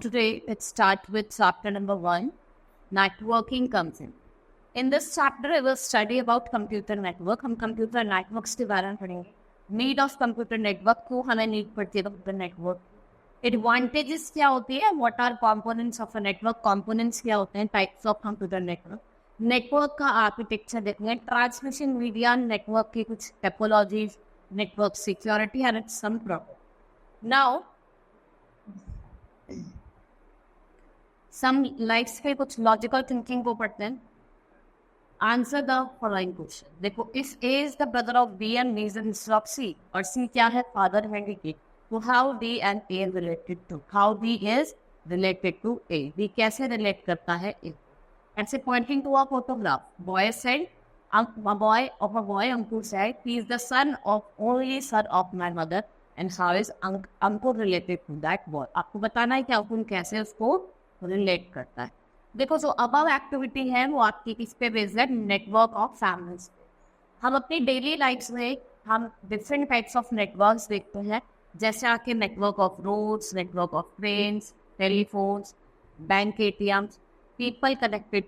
today let's start with chapter number 1, networking comes in. In this chapter, I will study about computer network. हम computer networks के बारे में पढ़ेंगे. Need of computer network को हमें need पड़ती है computer network. Advantages क्या होती है? What are components of a network? Components क्या होते हैं? Types of computer network. Network का architecture देखेंगे. Transmission media network की कुछ topologies, network security and its some problem. Now, some likes पे कुछ logical thinking को पढ़ते हैं. Answer the following question. देखो, if A is the brother of B and B is the sister of C, और C क्या है? Father है D. तो how D and A related to? How D is related to A? D कैसे relate करता है A? ऐसे pointing to a photograph. Boy said, a boy of a boy, uncle said, he is the son of only son of my mother. And how is uncle related to that boy? आपको बताना है कि uncle कैसे उसको relate करता है. देखो, जो above एक्टिविटी है वो आपकी किस पे बेस्ड है? Network of families. हम अपनी डेली लाइफ में हम डिफरेंट टाइप्स ऑफ नेटवर्क्स देखते हैं, जैसे आपके network of roads, network of trains, telephones, bank ATMs, people connected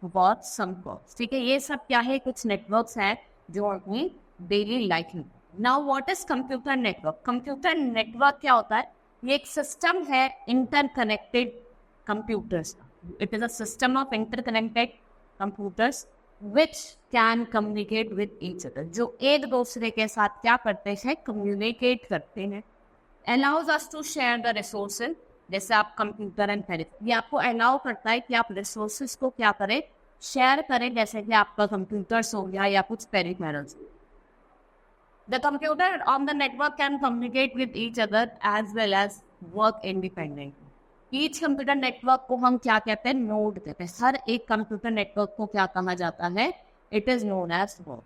for some calls. ठीक है, ये सब क्या है? कुछ नेटवर्क्स हैं जो अपनी डेली लाइफ में. Now what is computer network? Computer network क्या होता है? ये एक सिस्टम है interconnected computers. It is a system of interconnected computers which can communicate with each other. जो एक दूसरे के साथ क्या करते हैं? Communicate करते हैं. Allows us to share the resources. जैसे आप कंप्यूटर एंड पेरिफेरल, ये आपको अलाउ करता है कि आप रिसोर्सेज को क्या करें? शेयर करें. जैसे कि आपका कंप्यूटर्स हो गया या कुछ peripherals. The computer on the network can communicate with each other as well as work independently. Each computer network को हम क्या कहते हैं? नोड कहते हैं. हर एक कंप्यूटर नेटवर्क को क्या कहा जाता है? It is known as node.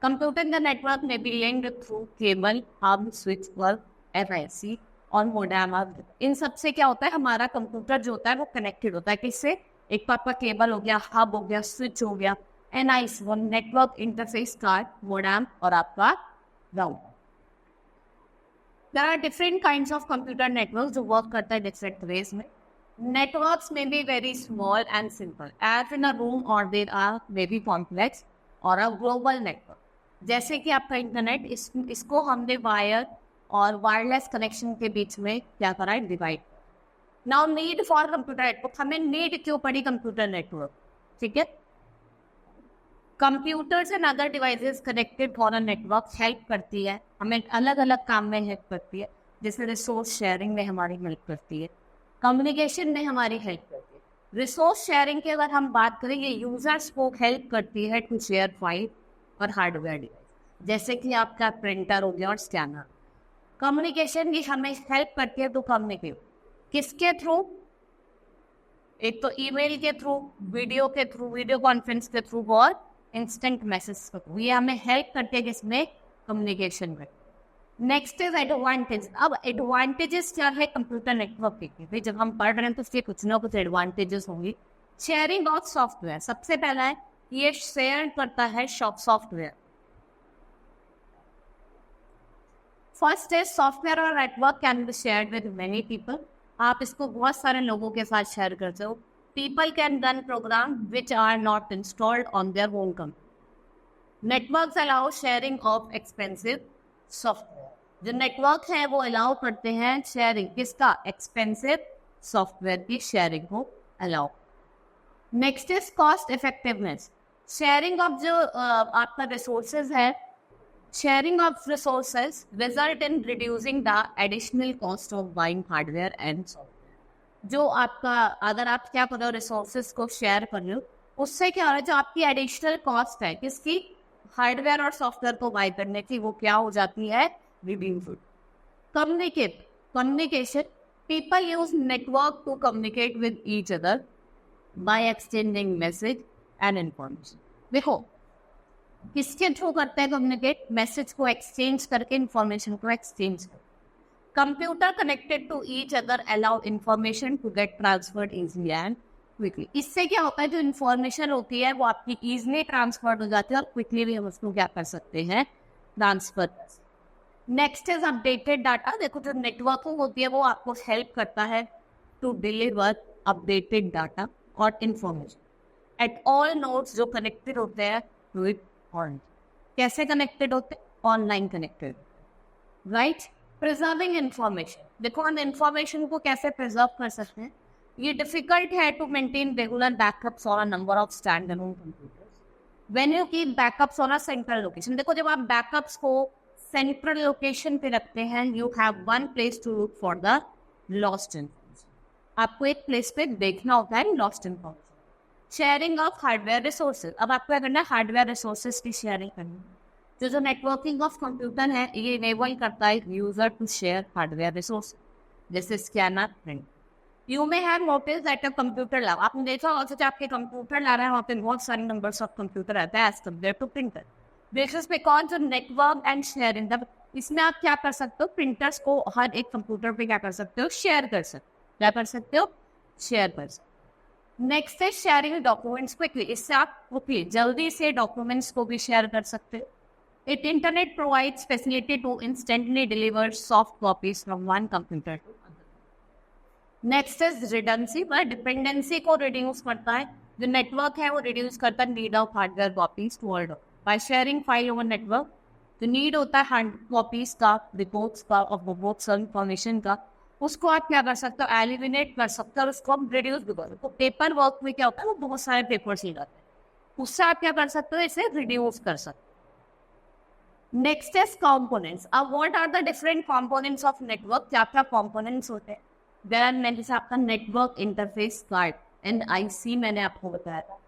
Computer का नेटवर्क में be linked through cable, hub, switch work, FIC और मोडेम. इन सब से क्या होता है? हमारा कंप्यूटर जो होता है वो कनेक्टेड होता है. किससे? एक तो आपका केबल हो गया, हब हो गया, स्विच हो गया, एनआईसी वो नेटवर्क इंटरफेस कार्ड, मोडेम और आपका router. There are different kinds of computer networks जो work करता है different ways में. Networks may be very small and simple, as in a room, or they are maybe complex or a global network. जैसे कि आपका internet, इसको हमने wire और वायरलेस कनेक्शन के बीच में क्या करा है? Divide. Now need for computer network. हमें नीड क्यों पड़ी कंप्यूटर नेटवर्क? ठीक है, computers and other devices connected for a network help करती है, हमें अलग अलग काम में हेल्प करती है. जैसे रिसोर्स शेयरिंग में हमारी हेल्प करती है, कम्युनिकेशन में हमारी हेल्प करती है. रिसोर्स शेयरिंग की अगर हम बात करें, ये यूजर्स को हेल्प करती है टू शेयर फाइल और हार्डवेयर डिवाइस, जैसे कि आपका प्रिंटर हो गया और स्कैनर. कम्युनिकेशन भी हमें हेल्प करती है टू कम्युनिकेट. किसके थ्रू? एक तो ईमेल के थ्रू, वीडियो के थ्रू, वीडियो कॉन्फ्रेंस के थ्रू और इंस्टेंट मैसेज के थ्रू. ये हमें हेल्प करती है किसमें? कम्युनिकेशन में. Next is advantage. अब एडवांटेजेस क्या है कंप्यूटर नेटवर्क के? भाई जब हम पढ़ रहे हैं तो उसके कुछ ना कुछ एडवांटेजेस होंगे. Sharing of software. सबसे पहला है ये शेयर करता है सॉफ्टवेयर. फर्स्ट इज सॉफ्टवेयर और network can be shared with many people. आप इसको बहुत सारे लोगों के साथ शेयर करते हो. People can run programs which are not installed on their own computer. Networks allow sharing of expensive software. जो नेटवर्क है वो अलाउ करते हैं शेयरिंग. किसका? एक्सपेंसिव सॉफ्टवेयर की शेयरिंग को allow. Next is cost effectiveness. Sharing of जो आपका रिसोर्सेज है, sharing of resources result in reducing the additional cost of buying hardware and software. जो आपका अगर आप क्या कर रहे हो? रिसोर्सेज को शेयर कर रहे हो, उससे क्या हो रहा है? जो आपकी एडिशनल कॉस्ट है किसकी? हार्डवेयर और सॉफ्टवेयर को बाय करने की, वो क्या हो जाती है? Reduced. Communication. People use network to communicate with each other by exchanging message and information. देखो, किसके थ्रू करते हैं कम्युनिकेट? मैसेज को एक्सचेंज करके, इंफॉर्मेशन को एक्सचेंज करके. Computer connected to each other allow information to get transferred easily and quickly. इससे क्या होता है? जो इन्फॉर्मेशन होती है वो आपकी ईजिली ट्रांसफर हो जाती है और क्विकली भी हम उसको क्या कर सकते हैं? Transfer. Next is updated data. देखो, जो नेटवर्किंग होती है वो आपको हेल्प करता है to deliver updated data or information at all nodes जो connected होते हैं with point. कैसे connected होते हैं? Online connected. Right? Preserving information. देखो हम information को कैसे preserve कर सकते हैं? ये difficult है to maintain regular backups on a number of standalone computers. When you keep backups on a central location. देखो जब आप backups को central location पे रखते हैं, you have one place to look for the lost information. आपको एक place पे देखना होता है lost information. Sharing of hardware resources. अब आपको क्या करना है? Hardware resources की sharing करनी है. जो networking of computer है, ये enable करता है user to share hardware resources. जैसे scanner, print. You may have noticed that a computer lab. आपने देखा होगा कि आपके कंप्यूटर ला रहे हैं, वहाँ पे बहुत सारे नंबर्स ऑफ कंप्यूटर आता है as compared to printer. Basis पे कौन सा नेटवर्क एंड शेयरिंग, इसमें आप क्या कर सकते हो? प्रिंटर्स को हर एक कंप्यूटर पे क्या कर सकते हो? शेयर कर सकते हो. क्या कर सकते हो? शेयर कर सकते हो. नेक्स्ट है शेयरिंग डॉक्यूमेंट्स क्विकली. इससे आप क्विकली जल्दी से डॉक्यूमेंट्स को भी शेयर कर सकते हो. It internet provides facility to instantly deliver soft copies from one computer to other. Next is redundancy. वह डिपेंडेंसी को रिड्यूस करता है. जो नेटवर्क है वो रिड्यूस करता है need of hardware copies to all. By sharing file over network, जो नीड होता है हार्ड कॉपीज का, रिपोर्ट्स का और बहुत सारी इंफॉर्मेशन का, उसको आप क्या कर सकते हो? एलिमिनेट कर सकते हो और उसको आप रिड्यूस भी कर सकते हो. पेपर वर्क में क्या होता है? वो बहुत सारे पेपर्स ही जाते हैं, उससे आप क्या कर सकते हो? इसे रिड्यूस कर सकते हो. Next is components. अब what are the different components of network? क्या क्या कॉम्पोनेंट्स होते हैं? There are many. जैसे आपका नेटवर्क इंटरफेस कार्ड, NIC मैंने आपको बताया था.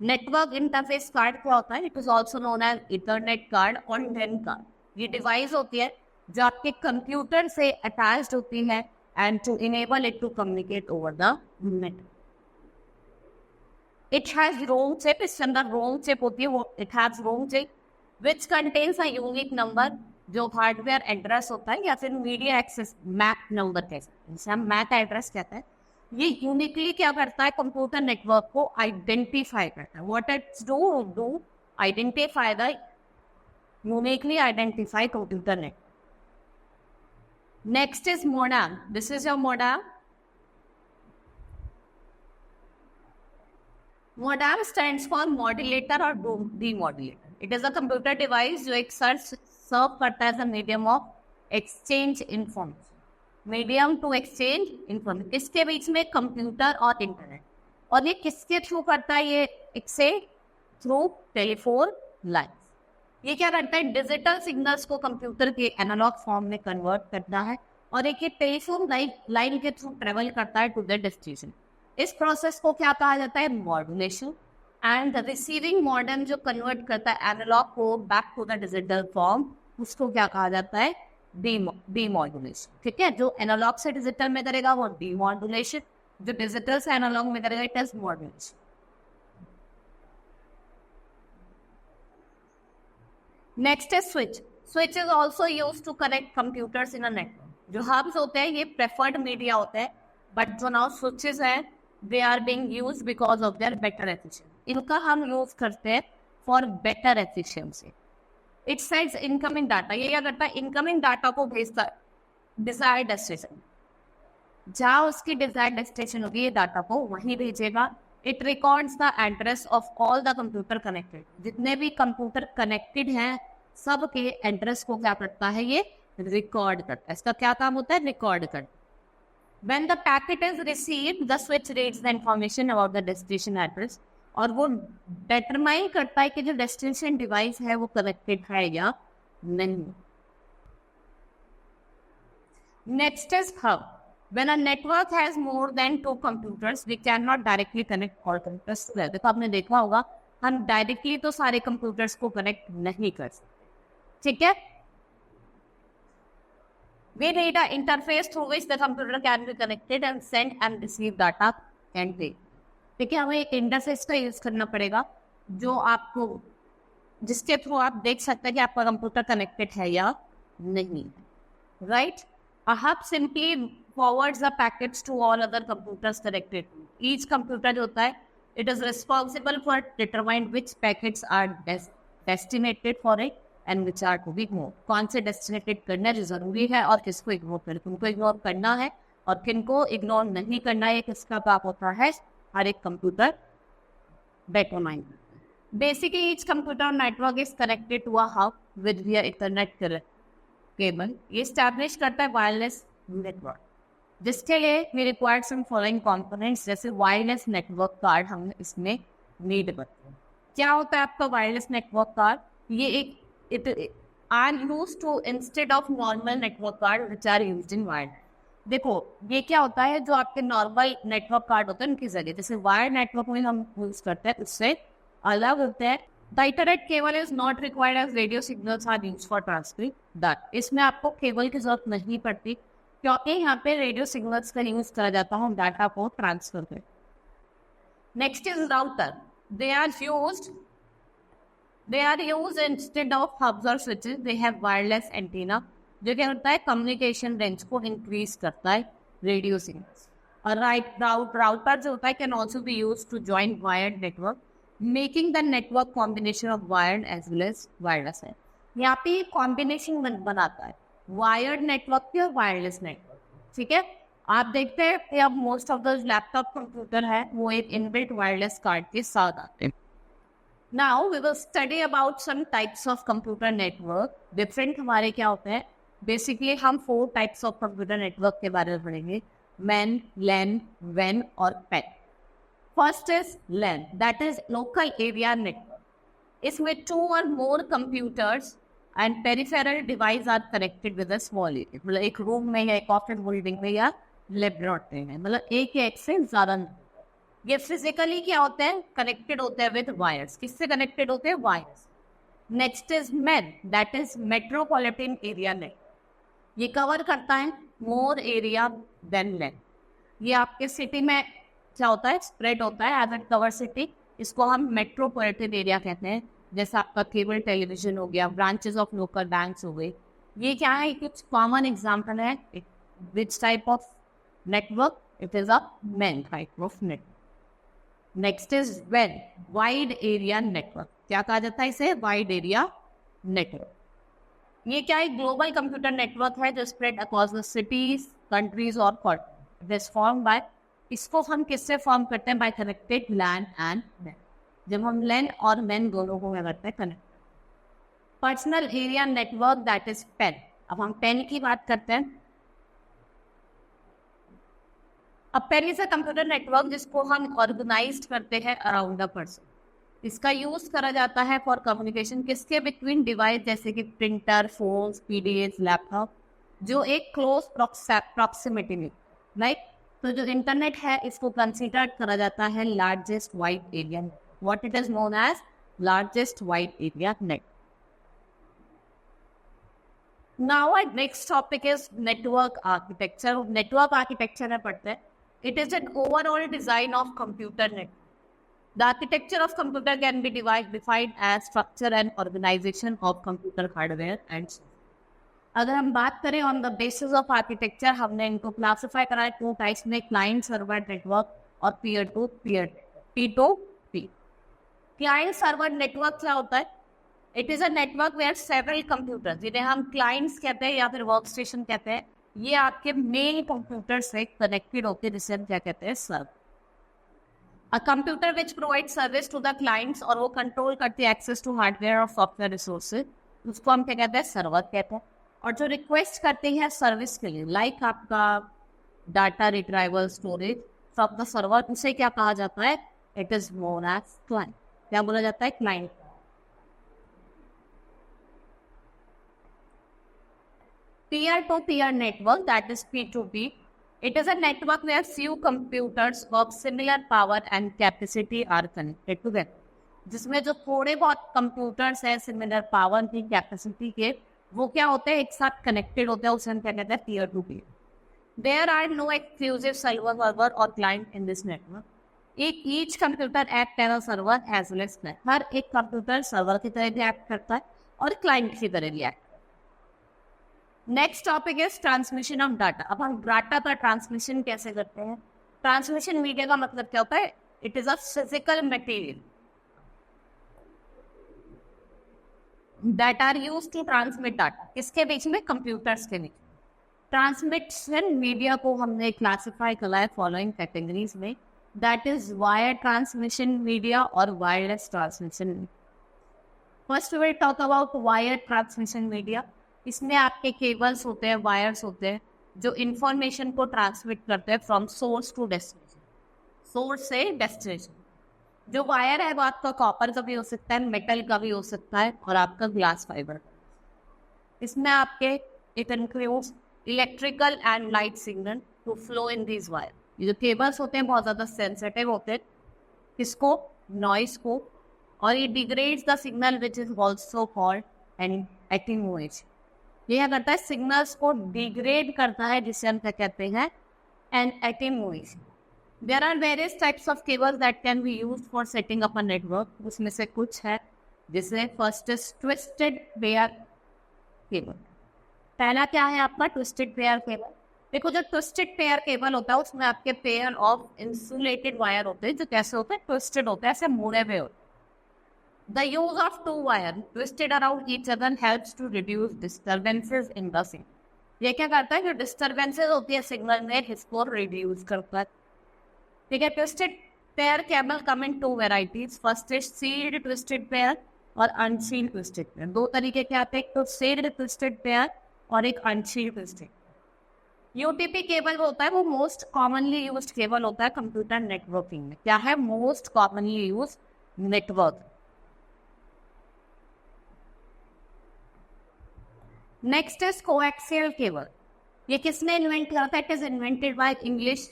नेटवर्क इंटरफेस कार्ड क्या होता है? It is also known as ethernet card और NAN कार्ड. ये डिवाइस होती है जो आपके कंप्यूटर से अटैच्ड होती है and to enable it to communicate over the net. It has ROM chip. इसके अंदर रोम चिप होती है. वो it has ROM chip which contains a unique number, जो हार्डवेयर एड्रेस होता है या फिर मीडिया एक्सेस मैक नंबर कहते हैं, जिसे हम मैक एड्रेस कहते हैं. ये यूनिकली क्या करता है? कंप्यूटर नेटवर्क को आइडेंटिफाई करता है. What it's do identify the uniquely identify computer network. Next is modem. This is your modem. Modem stands for modulator और demodulator. It is a computer device जो एक सर्व करता है as a medium of exchange information. Medium to exchange information. किसके बीच में? Computer और internet. और ये किसके थ्रू करता है? ये एक्सचेंज थ्रू टेलीफोन लाइन. ये क्या करता है? डिजिटल सिग्नल्स को कंप्यूटर के एनालॉग फॉर्म में कन्वर्ट करता है और एक ये टेलीफोन लाइन के थ्रू ट्रेवल करता है टू द डेस्टिनेशन. इस प्रोसेस को क्या कहा जाता है? Modulation. And the receiving modem जो कन्वर्ट करता है एनालॉग को back to the digital form, उसको क्या कहा जाता है? डीमॉड्यूलेशन. ठीक है. जो एनालॉग से डिजिटल में करेगा वो डीमॉड्यूलेशन, जो डिजिटल से एनालॉग में करेगा इट इज मॉड्यूलेशन. नेक्स्ट है switch. Switch is also use to connect computers in a network. जो हब्स होते हैं ये प्रेफर्ड मीडिया होते हैं, बट जो नाउ स्विचेस हैं they are being used because of their better efficiency. इनका हम यूज करते हैं for better efficiency. It sends incoming data. ये क्या करता है? इनकमिंग डाटा को भेजता है डिजायर्ड डेस्टिनेशन. जहाँ उसकी डिजायर्ड डेस्टिनेशन होगी ये डाटा को वहीं भेजेगा. It records the address of all the computer connected. जितने भी कंप्यूटर कनेक्टेड हैं सब के एड्रेस को क्या करता है? ये रिकॉर्ड करता है. इसका क्या काम होता है? रिकॉर्ड करता. When the packet is received, the switch reads the information about the destination address. और वो डिटरमाइन करता है कि जो डेस्टिनेशन डिवाइस है वो कनेक्टेड है या नहीं. Next is hub. When a network has more than 2 computers, we cannot directly connect all computers together. देखो आपने देखा होगा हम डायरेक्टली तो सारे कंप्यूटर्स को कनेक्ट नहीं कर सकते. ठीक है. We need an interface through which the computer can be connected and send and receive data and pay. ठीक है. हमें एक इंटरफेस का यूज करना पड़ेगा जो आपको, जिसके थ्रू आप देख सकते हैं कि आपका कंप्यूटर कनेक्टेड है या नहीं. Right. A hub simply forwards the packets to all other computers connected. Each computer जो होता है, it is responsible for determine which packets are destinated for it and which are to be ignored. कौन से destinated करना जो जरूरी है और किसको इग्नोर करना, उनको इग्नोर करना है और किन को इग्नोर नहीं करना है, किसका काम होता है, हर एक computer determine. Basically, each computer network is connected to a hub with via Ethernet cable. ये establish करता है wireless network, जिसके लिए we require some following components, जैसे wireless network card हम इसमें need करते हैं. क्या होता है आपका wireless network card? ये एक are used to instead of normal network card which are used in wireless. देखो ये क्या होता है, जो आपके नॉर्मल नेटवर्क कार्ड होते हैं उनकी जगह जैसे वायर नेटवर्क में हम यूज करते हैं उससे अलग होते हैं. The internet cable is not required as radio signals are used for transferring that. इसमें आपको केबल की जरूरत नहीं पड़ती क्योंकि यहाँ पे रेडियो सिग्नल्स का यूज करा जाता है डाटा को ट्रांसफर कर. Next is router. They are used instead of hubs और switches. They have wireless antenna जो क्या होता है कम्युनिकेशन रेंज को इंक्रीज करता है रेडियो सिग्नल्स. और राउटर जो होता है can also be use to join wired network making the network combination of wired as well as wireless है. यहाँ पे कॉम्बिनेशन बनाता है वायर्ड नेटवर्क की और वायरलेस नेटवर्क. ठीक है, आप देखते हैं कि अब most of the laptop computer है वो एक इनबिल्ट वायरलेस कार्ड के साथ आते हैं. Now we will study about some types of computer network. Different हमारे क्या होते हैं, बेसिकली हम 4 टाइप्स ऑफ कंप्यूटर नेटवर्क के बारे में पढ़ेंगे, मैन, लैन, वैन और PAN. First is LAN, that is local area network. इसमें 2 और more computers and peripheral devices are connected with a small area. मतलब एक रूम में या एक ऑफिस बिल्डिंग में या लेबोरेटरी में, मतलब एक या एक से ज्यादा. ये फिजिकली क्या होते हैं, कनेक्टेड होते हैं विद वायर्स. किससे कनेक्टेड होते हैं, wires. Next is man, that is metropolitan area network. ये कवर करता है मोर एरिया देन लैन. ये आपके सिटी में क्या होता है, स्प्रेड होता है एज एट कवर सिटी. इसको हम मेट्रोपॉलिटन एरिया कहते हैं. जैसे आपका केबल टेलीविजन हो गया, ब्रांचेस ऑफ लोकल बैंक्स हो गए. ये क्या है, कुछ कॉमन एग्जाम्पल है. Which type of network, it is a man type of network. Next is when, wide area network. क्या कहा जाता है इसे, वाइड एरिया नेटवर्क. ये क्या है, ग्लोबल कंप्यूटर नेटवर्क है जो spread across the cities, countries और कॉन्टिनेंट. दिस फॉर्म बाय, इसको हम किससे फॉर्म करते हैं, by connected LAN and MAN. जब हम लैन और मैन दोनों को क्या करते हैं, connect. Personal area network, that is PAN. अब हम पेन की बात करते हैं. अब PAN is a computer network जिसको हम ऑर्गेनाइज्ड करते हैं अराउंड द पर्सन. इसका यूज करा जाता है फॉर कम्युनिकेशन किसके, बिटवीन डिवाइस जैसे कि प्रिंटर, फोन, पीडीएफ, लैपटॉप, जो एक क्लोज प्रॉक्सिमिटी में. राइट, तो जो इंटरनेट है इसको कंसीडर करा जाता है largest wide area net. What it is known as largest wide area net. Now our next topic is network architecture. Network architecture में पढ़ते हैं. It is an overall design of computer network. The architecture of computer can be defined as structure and organization of computer hardware and software. अगर हम बात करें on the basis of architecture, हमने इनको classify करा है 2 टाइप्स में, client server network और peer to peer, P2P. Client server network क्या होता है, it is a network where several computers, जिन्हें हम क्लाइंट्स कहते हैं या फिर वर्क स्टेशन कहते हैं, ये आपके मेन कंप्यूटर से कनेक्टेड होते हैं, जिसे हम क्या कहते हैं, server. A computer which provides service to the clients और वो कंट्रोल करती है एक्सेस टू हार्डवेयर और सॉफ्टवेयर रिसोर्सेज, उसको हम क्या कहते हैं, सर्वर कहते हैं. और जो रिक्वेस्ट करते हैं सर्विस के लिए, लाइक आपका data retrieval, storage from the server, उसे क्या कहा जाता है, it is known as client. क्या बोला जाता है, client. Peer to peer network, that is P2P. It is a network where few computers of similar power and capacity are connected together. जिसमें जो थोड़े बहुत कंप्यूटर्स हैं सिमिलर पावर की, कैपेसिटी के, वो क्या होते हैं, एक साथ कनेक्टेड होते हैं, उसे हम क्या कहते हैं, peer to peer. There are no exclusive server और client in this network. Each computer act as a server as well as client. हर एक कंप्यूटर सर्वर की तरह भी एक्ट करता है और क्लाइंट की तरह भी act. Next topic is transmission of data. अब हम डाटा का ट्रांसमिशन कैसे करते हैं. ट्रांसमिशन मीडिया का मतलब क्या होता है, it is a physical material that are used to transmit data. किसके बीच में, कंप्यूटर्स के बीच. ट्रांसमिशन मीडिया को हमने क्लासिफाई करा है फॉलोइंग कैटेगरीज में, that is wire transmission media और wireless transmission. First will talk about wire transmission media. इसमें आपके केबल्स होते हैं, वायर्स होते हैं जो इंफॉर्मेशन को ट्रांसमिट करते हैं from source to destination, source से डेस्टिनेशन। जो वायर है वो आपका कॉपर का भी हो सकता है, मेटल का भी हो सकता है और आपका ग्लास फाइबर। इसमें आपके it includes electrical and light signal to flow in these wire. ये जो केबल्स होते हैं बहुत ज़्यादा सेंसिटिव होते हैं किसको, नॉइस को, और ये degrades the signal which is also called an attenuation. ये क्या करता है, सिग्नल्स को डिग्रेड करता है जिसे हम क्या कहते हैं, an attenuation. There are various types of cables that can be used for setting up a network. उसमें से कुछ है जिसे first is twisted pair cable. पहला क्या है आपका ट्विस्टेड पेयर केबल। देखो जो ट्विस्टेड पेयर केबल होता है उसमें आपके पेयर ऑफ इंसुलेटेड वायर होते हैं जो कैसे होते हैं, ट्विस्टेड होते हैं, ऐसे मुड़े हुए होते हैं। The use of two wires twisted around each other helps to reduce disturbances in the signal. ये क्या करता है, जो डिस्टर्बेंसेज होती है सिग्नल में इसको रिड्यूस करता है। ठीक है, twisted pair cable come in two varieties. First is shielded twisted pair और अनसील्ड ट्विस्टेड पेयर। दो तरीके के आते हैं, एक तो सील्ड ट्विस्टेड पेयर और एक अनसील्ड ट्विस्टेड। यूटीपी केबल होता है वो मोस्ट कॉमनली यूज्ड केबल होता है कंप्यूटर नेटवर्किंग में। क्या है, most commonly used network. Next is coaxial cable. ये किसने इन्वेंट करा था, it is invented by English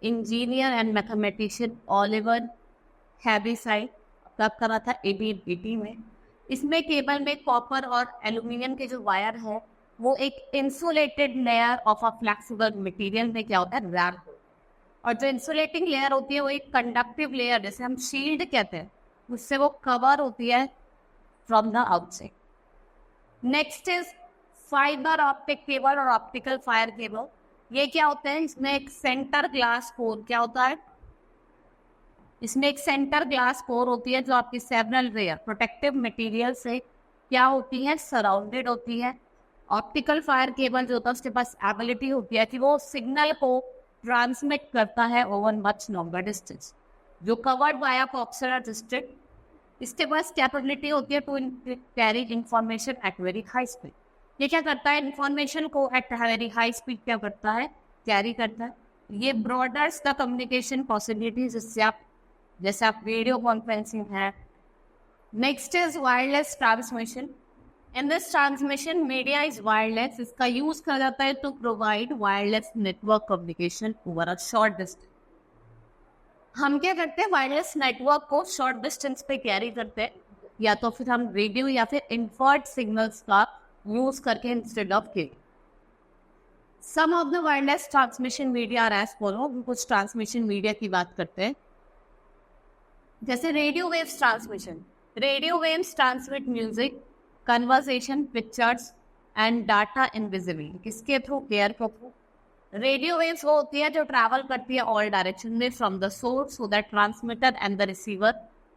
engineer and mathematician Oliver Heaviside. कब करा था, 1880 में। इसमें केबल में कॉपर और एल्यूमिनियम के जो वायर है वो एक insulated layer of a flexible material में क्या होता है, रैप। और जो इंसुलेटिंग लेयर होती है वो एक कंडक्टिव लेयर जैसे हम शील्ड कहते हैं, उससे वो कवर होती है from the outside. Next is fibre optic cable और ऑप्टिकल फायर केबल। ये क्या होते हैं, इसमें एक सेंटर ग्लास कोर क्या होता है, इसमें एक सेंटर ग्लास कोर होती है जो आपकी सेवरल लेयर प्रोटेक्टिव मटेरियल से क्या होती है, सराउंडेड होती है। ऑप्टिकल फायर केबल जो होता है उसके पास एबिलिटी होती है कि वो सिग्नल को ट्रांसमिट करता है ओवर मच लॉन्गर डिस्टेंस, जो कवर्ड बाय कोएक्सियल डिस्ट्रिक्ट। इसके पास कैपेबिलिटी होती है to carry information at very high speed. ये क्या करता है, इंफॉर्मेशन को एट वेरी हाई स्पीड क्या करता है, कैरी करता है। ये ब्रॉडर्स द कम्युनिकेशन पॉसिबिलिटीज, जिससे आप जैसे आप वीडियो कॉन्फ्रेंसिंग है। Next is wireless transmission. In this transmission media is wireless. इसका यूज किया जाता है to provide wireless network communication over a short distance. हम क्या करते हैं, वायरलेस नेटवर्क को शॉर्ट डिस्टेंस पे कैरी करते हैं, या तो फिर हम रेडियो या फिर इंफर्ट सिग्नल्स का यूज करके instead of cable. Some of the wireless transmission media are as follow. कुछ ट्रांसमिशन मीडिया की बात करते हैं, जैसे radio waves transmission. Radio waves transmit music, conversation, pictures and data invisibly. किसके थ्रू, एयर के थ्रू। रेडियो वेव्स वो होती है जो ट्रैवल करती है ऑल डायरेक्शन में from the source, so that transmitter and the receiver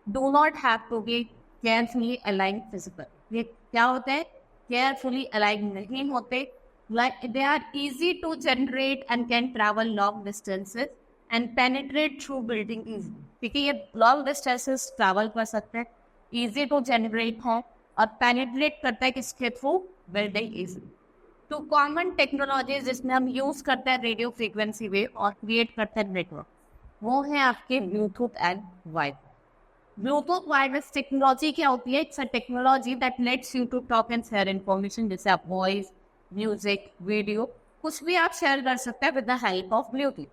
do not have to be carefully align physical. ये क्या होते हैं, केयरफुली अलाइन नहीं होते, like they are easy to generate and can travel long distances and penetrate through building easy. क्योंकि ये long distances travel कर सकते हैं, इजी टू जनरेट है और पेनिट्रेट करता है किसके थ्रू, building easy. Two common technologies जिसमें हम यूज करते हैं रेडियो फ्रीक्वेंसी वेव और क्रिएट करते हैं नेटवर्क, वो है आपके Bluetooth and wireless. Bluetooth wireless technology क्या होती है, it's a technology that lets you to talk and share information, जैसे आप वॉइस, म्यूजिक, वीडियो कुछ भी आप शेयर कर सकते हैं with the help of Bluetooth.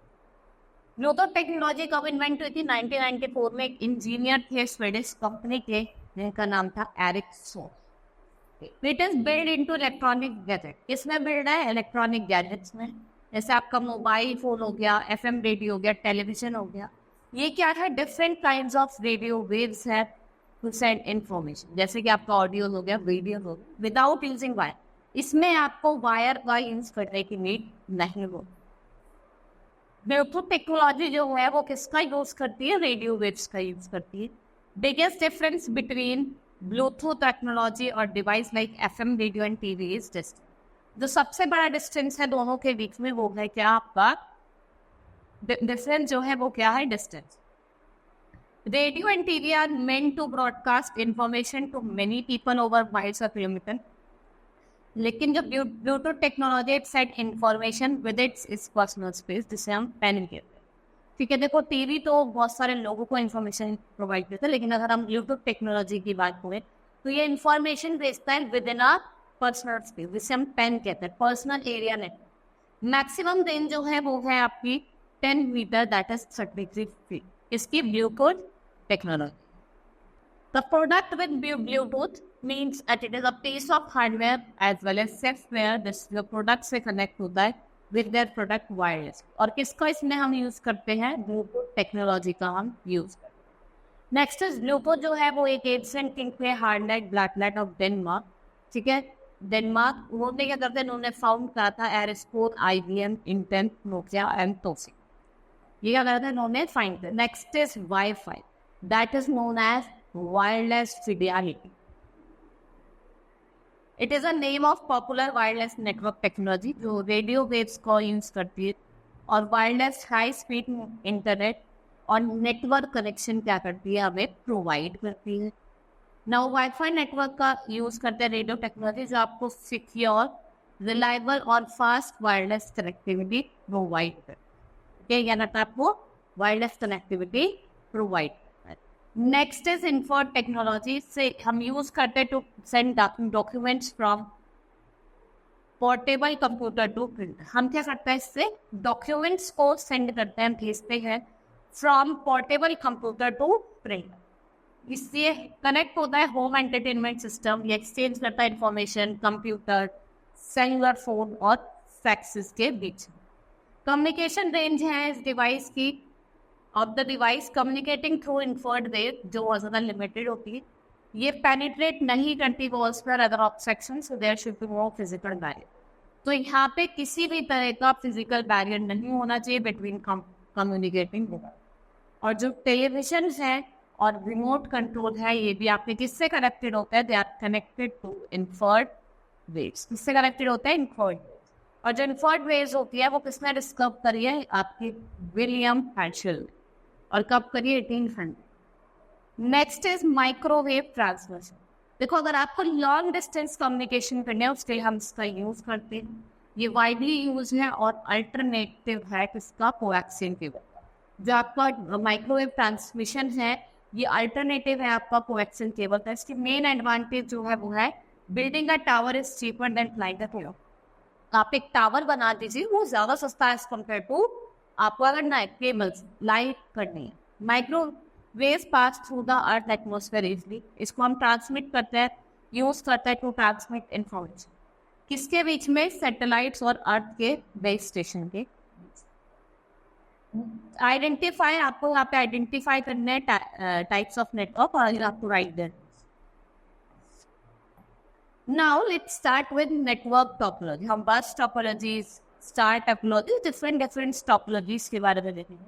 Bluetooth technology कब इन्वेंट हुई थी, 1994 में। एक इंजीनियर थे स्वीडिश कंपनी के जिनका नाम था Ericsson. It is build into electronic gadget. इसमें बिल्ड है इलेक्ट्रॉनिक गैजेट्स में, जैसे आपका मोबाइल फोन हो गया, एफएम रेडियो हो गया, टेलीविजन हो गया। ये क्या है, different kinds of radio waves है टू सेंड इंफॉर्मेशन, जैसे कि आपका ऑडियो हो गया, वीडियो हो गया, विदाउट यूजिंग वायर। इसमें आपको वायर का यूज करने की नीड नहीं हो। ब्लूटूथ टेक्नोलॉजी जो है वो किसका यूज करती है, रेडियो वेव्स का यूज करती है। Biggest difference between Bluetooth technology और device like FM radio and TV is this. जो सबसे बड़ा डिस्टेंस है दोनों के बीच में वो है क्या आपका डिफरेंस जो है वो क्या है distance. Radio and TV are meant to broadcast information to many people over miles of kilometre. लेकिन जो Bluetooth technology it set information with its personal space जिसे हम पेन कहते हैं. ठीक है, देखो टीवी तो बहुत सारे लोगों को इन्फॉर्मेशन प्रोवाइड करता है, लेकिन अगर हम ब्लूटूथ टेक्नोलॉजी की बात करें तो ये इन्फॉर्मेशन भेजता है with in a personal space जिसे हम पेन कहते हैं, personal area network. Maximum range जो है वो है आपकी 10 मीटर दैट इज 33 फीट. इसकी Bluetooth technology. The product with Bluetooth means that it is a piece of hardware as well as software. This जो product से connect होता है with their product wireless. और किसका इसमें हम यूज करते हैं Bluetooth टेक्नोलॉजी का हम यूज करते हैं. नेक्स्ट इज Bluetooth जो है वो एक एशियन किंग पे हार्डलाइट ब्लैकलाइट ऑफ डेनमार्क. ठीक है, डेनमार्क उन्होंने क्या करते हैं, उन्होंने फाउंड करा था एरिस्पोर, IBM, इंटेल, नोकिया एंड टोसी. ये क्या करते हैं उन्होंने फाइंड किया. Next is WiFi that is known as wireless fidelity. It is a name of popular wireless network technology जो रेडियो वेव्स को यूज करती है और वायरलेस हाई स्पीड इंटरनेट और नेटवर्क कनेक्शन क्या करती है हमें प्रोवाइड करती है. नाउ वाईफाई नेटवर्क का यूज करते हैं रेडियो टेक्नोलॉजी जो आपको सिक्योर, रिलायबल और फास्ट वायरलेस कनेक्टिविटी प्रोवाइड करती है. यानी आपको wireless connectivity provide. Next is infrared technology से हम यूज करते हैं to send documents from portable computer to print. हम क्या करते हैं इससे डॉक्यूमेंट्स को सेंड करते हैं, भेजते हैं from portable computer to print. इससे कनेक्ट होता है होम एंटरटेनमेंट सिस्टम, ये एक्सचेंज करता है इंफॉर्मेशन कंप्यूटर, सेलुलर फोन और फैक्सेस के बीच. कम्युनिकेशन रेंज है इस डिवाइस की of the device communicating through infrared wave जो बहुत ज़्यादा लिमिटेड होती है. ये पेनिट्रेट नहीं करती walls पर other obstruction, so there should be no physical barrier. तो यहाँ पे किसी भी तरह का फिजिकल बैरियर नहीं होना चाहिए बिटवीन कम्युनिकेटिंग. और जो टेलीविजन है और रिमोट कंट्रोल है ये भी आपके किससे कनेक्टेड होता है, they are connected to infrared waves. किससे कनेक्टेड होता है इंफ्रारेड वेव्स. और जो इंफ्रारेड वेव्स होती है वो किसने डिस्कवर करी है, आपके विलियम हैशेल. और कब करिए 1800. Next is microwave transmission. देखो अगर आपको लॉन्ग डिस्टेंस कम्युनिकेशन करना है उसके लिए हम इसका यूज करते हैं. ये वाइडली यूज है और अल्टरनेटिव है किसका, कोएक्सियल केबल. जो आपका माइक्रोवेव ट्रांसमिशन है ये अल्टरनेटिव है आपका कोएक्सियल केबल का. इसकी मेन एडवांटेज जो है वो है building a tower is cheaper than flying a plane. आप एक टावर बना दीजिए वो ज्यादा सस्ता है एज कम्पेयर टू आपको अगर ना केबल्स लाइट करनी है. Microwaves pass through the earth atmosphere easily. इसको हम ट्रांसमिट करते हैं, यूज करते हैं टू ट्रांसमिट इंफॉर्मेशन किसके बीच में, सैटेलाइट्स और अर्थ के बेस स्टेशन के. आइडेंटिफाई आपको यहाँ पे आइडेंटिफाई करने हैं टाइप्स ऑफ नेटवर्क और आपको right there. Now let's start with network topology. हम bus topologies, star topology, different topologies के बारे में देखेंगे.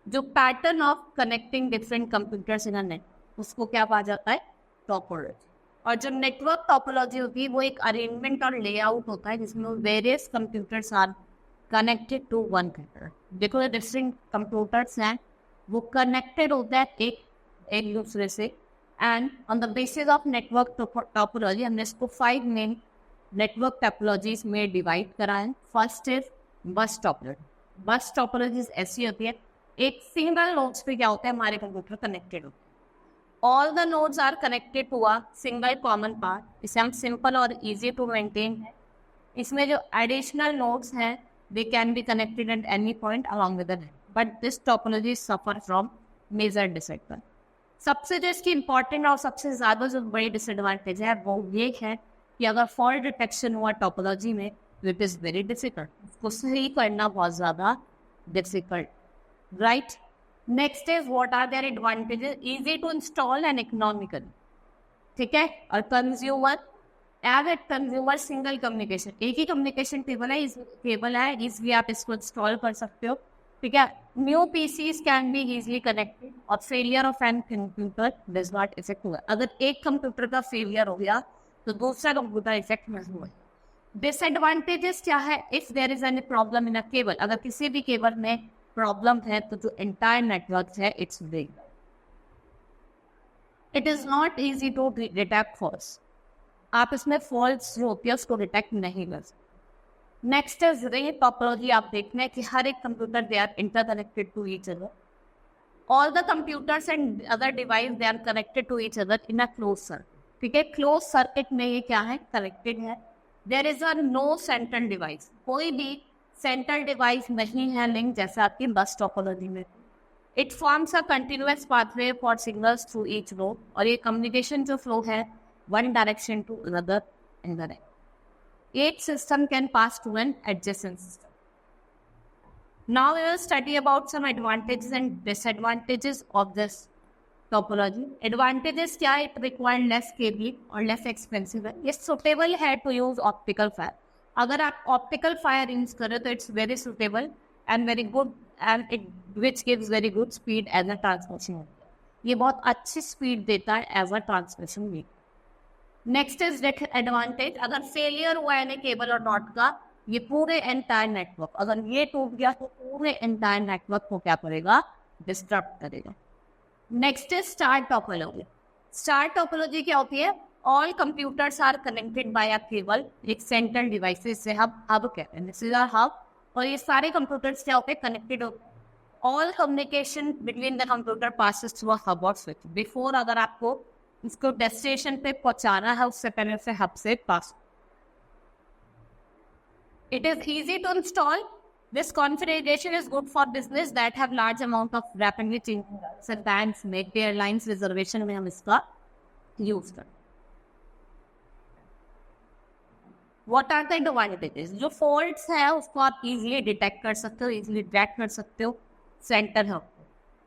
जो pattern of connecting different computers in a net उसको क्या कहा जाता है, टोपोलॉजी. और जो नेटवर्क टोपोलॉजी होती है वो एक अरेंजमेंट और लेआउट होता है जिसमें various computers are connected to one computer. देखो डिफरेंट कंप्यूटर्स हैं वो कनेक्टेड होते हैं एक दूसरे से. And on the basis of network topology हमने इसको 5 मेन नेटवर्क टोपोलॉजीज में डिवाइड करा है. First is bus topology. Bus topologies ऐसी होती है एक सिंगल नोड्स पे क्या होता है हमारे कंप्यूटर कनेक्टेड होते हैं. All the nodes are connected to a single common part. इसे हम सिंपल और इजी टू मेंटेन है. इसमें जो एडिशनल नोड्स हैं they can be connected at any point along with the net, but this topology suffer from major disadvantage. सबसे जो इसकी इंपॉर्टेंट और सबसे ज़्यादा जो बड़ी डिसएडवांटेज है वो ये है कि अगर फॉल्ट डिटेक्शन हुआ टोपोलॉजी में इट इज़ वेरी डिफिकल्ट. उसको सही करना बहुत ज़्यादा difficult, right. Next is what are there advantages, easy to install and economical. ठीक है. और consumer as consumer single communication, एक ही कम्युनिकेशन केबल है इजली आप इसको इंस्टॉल कर सकते हो. ठीक है. New PCs can be easily connected और failure of an computer does not effect हुआ. अगर एक कंप्यूटर का फेलियर हो गया तो दूसरा कंप्यूटर इफेक्ट नहीं हुआ. डिसएडवांटेजेस क्या है? If there is any problem in a cable, अगर किसी भी केबल में प्रॉब्लम है तो जो एंटायर नेटवर्क है it's break. It is not easy to detect faults, आप इसमें फॉल्स जो होती है उसको डिटेक्ट नहीं कर सकते। Next is ring topology. आप देखते हैं कि हर एक computer they are interconnected to each other, all the computers and other device they are connected to each other in a closed circuit। ठीक है, क्लोज सर्किट में ये क्या है? कनेक्टेड है। There is a no central device, कोई भी central device नहीं है लिंक, जैसे आपकी बस टोपोलॉजी में। It forms a continuous pathway for signals through each node, और ये कम्युनिकेशन जो फ्लो है one direction to another indirect. Each system can pass to an adjacent system. Now we will study about some advantages and disadvantages of this topology. Advantages क्या है? It require less cabling और less expensive है। ये suitable है to use optical fiber। अगर आप optical fiber use करें तो it's very suitable and very good and it which gives very good speed as a transmission। ये बहुत अच्छी speed देता है as a transmission media। Next is disadvantage, अगर failure हुआ है ना केबल और नॉट का, ये पूरे एंटायर नेटवर्क, अगर ये टूट गया तो पूरे एंटायर नेटवर्क को क्या करेगा? डिस्टर्ब करेगा। Next is star topology. Star topology क्या होती है? All computers are connected by a cable, एक सेंट्रल डिवाइसेस से हब कहते हैं, दिस इज आवर हब, और ये सारे कंप्यूटर्स क्या होते हैं? कनेक्टेड होते हैं। All communication between the computer passes through a hub और स्विच। बिफोर अगर आपको इसको डेस्टिनेशन पे पहुंचाना है उससे पहले से हब से पास। It is easy to install. This configuration is good for business that have large amount of rapidly changing banks, make the airlines reservation में हम इसका use करते। What are the advantages? जो faults है उसको आप easily detect कर सकते हो, easily track कर सकते हो center hub,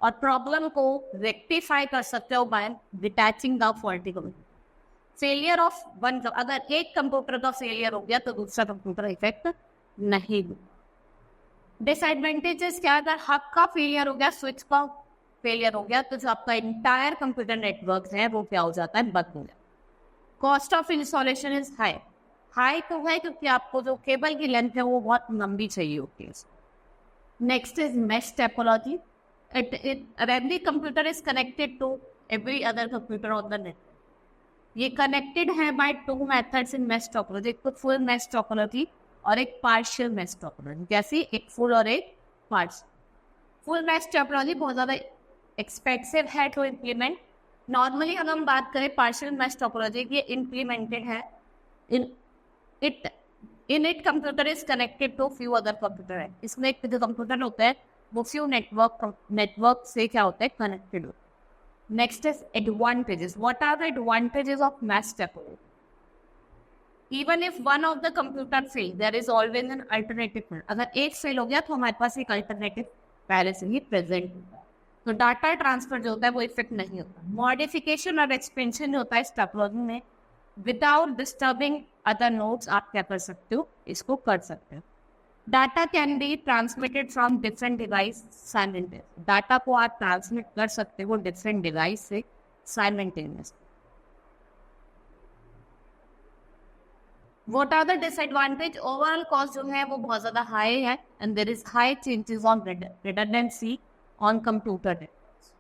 और problem को rectify कर सकते हो by detaching the faulty component। Failure of one, अगर एक कंप्यूटर का फेलियर हो गया तो दूसरा कंप्यूटर इफेक्ट नहीं हो। डिसएडवांटेजेस क्या? अगर हब का फेलियर हो गया, स्विच का फेलियर हो गया, तो जो आपका इंटायर कंप्यूटर नेटवर्क है वो क्या हो जाता है? बंद हो जाता है। Cost of installation is high. High तो है क्योंकि आपको जो केबल की लेंथ है वो बहुत लंबी चाहिए होती है। Next is mesh topology. Every computer is connected to every other computer on the network. ये कनेक्टेड है by two methods in mesh topology, एक तो फुल मैश टोपोलॉजी और एक पार्शियल मैश टोपोलॉजी। कैसी? एक फुल और एक पार्शियल। फुल मैश टोपोलॉजी बहुत ज़्यादा एक्सपेंसिव है टू इम्प्लीमेंट। नॉर्मली अगर हम बात करें पार्शियल मैश टोपोलॉजी की, इम्प्लीमेंटेड है in it computer is connected to few other computer है। इसमें एक जो कंप्यूटर होता है वो फ्यू नेटवर्क से क्या होता है? कनेक्टेड होता है। Next is advantages. What are the advantages of mesh topology? Even if one of the computer fail, there is always an alternative। अगर एक फेल हो गया तो हमारे पास एक अल्टरनेटिव पहले से ही प्रेजेंट होता है, तो डाटा ट्रांसफर जो होता है वो इफेक्ट नहीं होता। मॉडिफिकेशन और एक्सपेंशन जो होता है इस टोपोलॉजी में विदाउट डिस्टर्बिंग अदर नोड्स आप क्या कर सकते हो? इसको कर सकते हो। Data can be transmitted from different device simultaneously. डाटा को आप ट्रांसमिट कर सकते हो डिफरेंट डिवाइस से simultaneously. What are the disadvantage? Overall cost जो है वो बहुत ज्यादा हाई है and there is high changes on redundancy on computer networks.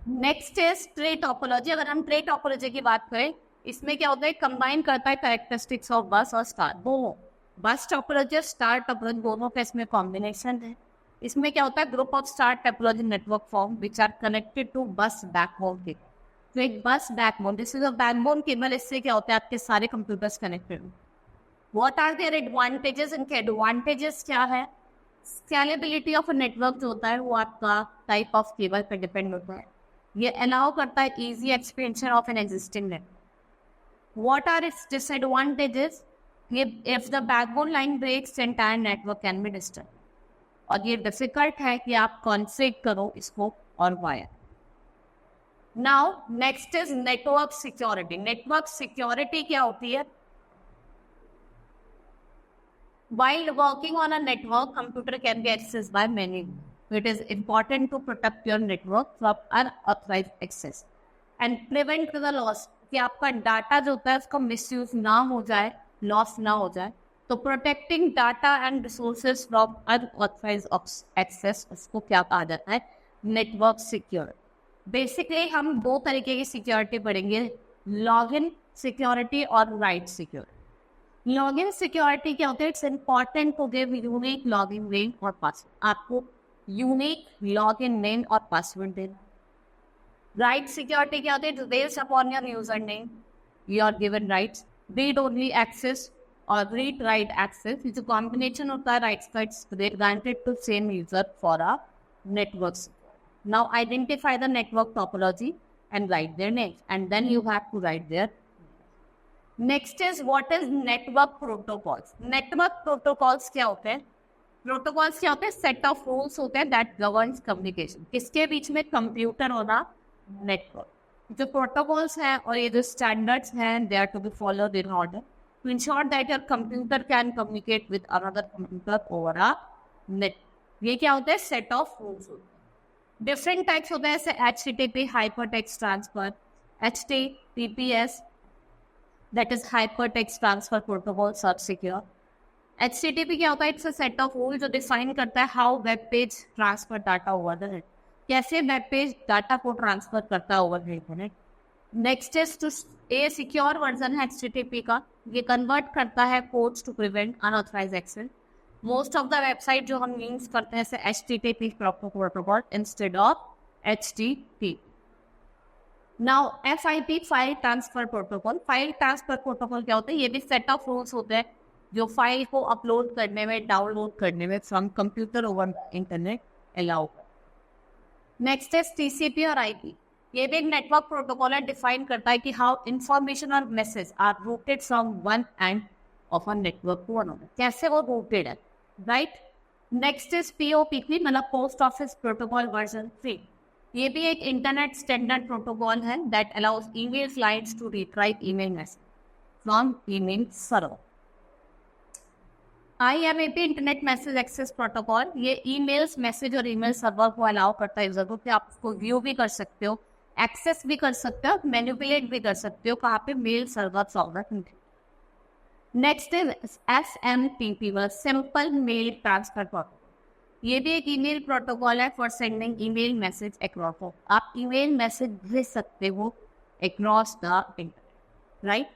Next is tree topology. अगर हम ट्री टोपोलॉजी की बात करें, इसमें क्या होता है? कंबाइन करता है कैरेक्टरिस्टिक्स ऑफ बस और स्टार, दोनों। बस टोपोलॉजी और स्टार टोपोलॉजी दोनों का इसमें कॉम्बिनेशन है। इसमें क्या होता है? Group of star topology network form which are connected to bus backbone cable. तो एक bus backbone, this is a backbone cable, इससे क्या होता है? आपके सारे computers connected. What are there advantages? इनके एडवांटेजेस क्या है? स्केलेबिलिटी ऑफ नेटवर्क जो होता है वो आपका टाइप ऑफ केबल पर डिपेंड होता है। ये अलाउ करता है easy expansion of an existing network. What are its disadvantages? if the backbone line breaks, the entire network can be disturbed। और ये डिफिकल्ट है कि आप कॉन्फ़िगर करो इसको और wire. Now next is network security. Network security क्या होती है? While working on a network, computer can be accessed by many। It is important to protect your network from unauthorized access and prevent the loss, कि आपका data जो होता है उसका misuse ना हो जाए लॉस ना हो जाए। तो protecting data and resources from unauthorized access, उसको क्या कहा जाता है? Network secure. बेसिकली हम दो तरीके की सिक्योरिटी पढ़ेंगे, लॉगिन सिक्योरिटी और राइट सिक्योरिटी। लॉगिन सिक्योरिटी क्या होता है? It's important to give unique login name और पासवर्ड, आपको यूनिक लॉगिन नेम और पासवर्ड देना। राइट सिक्योरिटी क्या होता है? Based upon your user name you are given rights, read only access और रीड राइट एक्सेस, जो कॉम्बिनेशन होता है राइट्स का, it's granted to same user for a network. Now identify the network topology and write their names, and then you have to write their. Next is what is network protocols. Network protocols क्या होते हैं? Protocols क्या होते हैं? Set of rules होते हैं that governs communication. किसके बीच में? कंप्यूटर और नेटवर्क। जो प्रोटोकॉल्स हैं और ये जो स्टैंडर्ड्स हैं, they are to be followed in order to ensure that your computer can communicate with another computer over a net. ये क्या होते हैं? Set of rules होते हैं। डिफरेंट टाइप्स होते हैं, जैसे HTTP hyper text transfer, HTTPS that is hyper text transfer protocol सब सिक्योर। HTTP क्या होता है? It's a set of rule जो डिफाइन करता है how web page transfer data over the net, कैसे वेब पेज डाटा को ट्रांसफर करता है over net. Next is to a secure version है HTTP का, ये कन्वर्ट करता है codes to prevent unauthorized access. Most of the website जो हम यूज करते हैं HTTP protocol instead of HTTP। Now FIP file transfer protocol. File transfer protocol क्या होता है? ये भी सेट ऑफ रूल्स होते हैं जो फाइल को अपलोड करने में, डाउनलोड करने में from computer over internet allow कर। नेक्स्ट है TCP और IP। ये भी एक नेटवर्क प्रोटोकॉल है, डिफाइन करता है कि हाउ इंफॉर्मेशन और message are routed from one end of a network to another, कैसे वो रूटेड है, राइट। नेक्स्ट इज POPP मतलब पोस्ट ऑफिस प्रोटोकॉल वर्जन 3। ये भी एक इंटरनेट स्टैंडर्ड प्रोटोकॉल है that allows email clients to retrieve email message from email server. IMAP internet message access protocol, ये emails, message और ईमेल सर्वर को allow करता है यूजर को कि आप उसको व्यू भी कर सकते हो, एक्सेस भी कर सकते हो, मैनिपुलेट भी कर सकते हो, कहाँ पे? Mail server solver. Next is SMTP simple mail transfer protocol. ये भी एक ईमेल प्रोटोकॉल है for sending email message across. आप ईमेल मैसेज भेज सकते हो across the internet, right.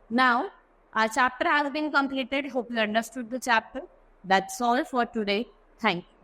Now our chapter has been completed. Hope you understood the chapter. That's all for today. Thank you.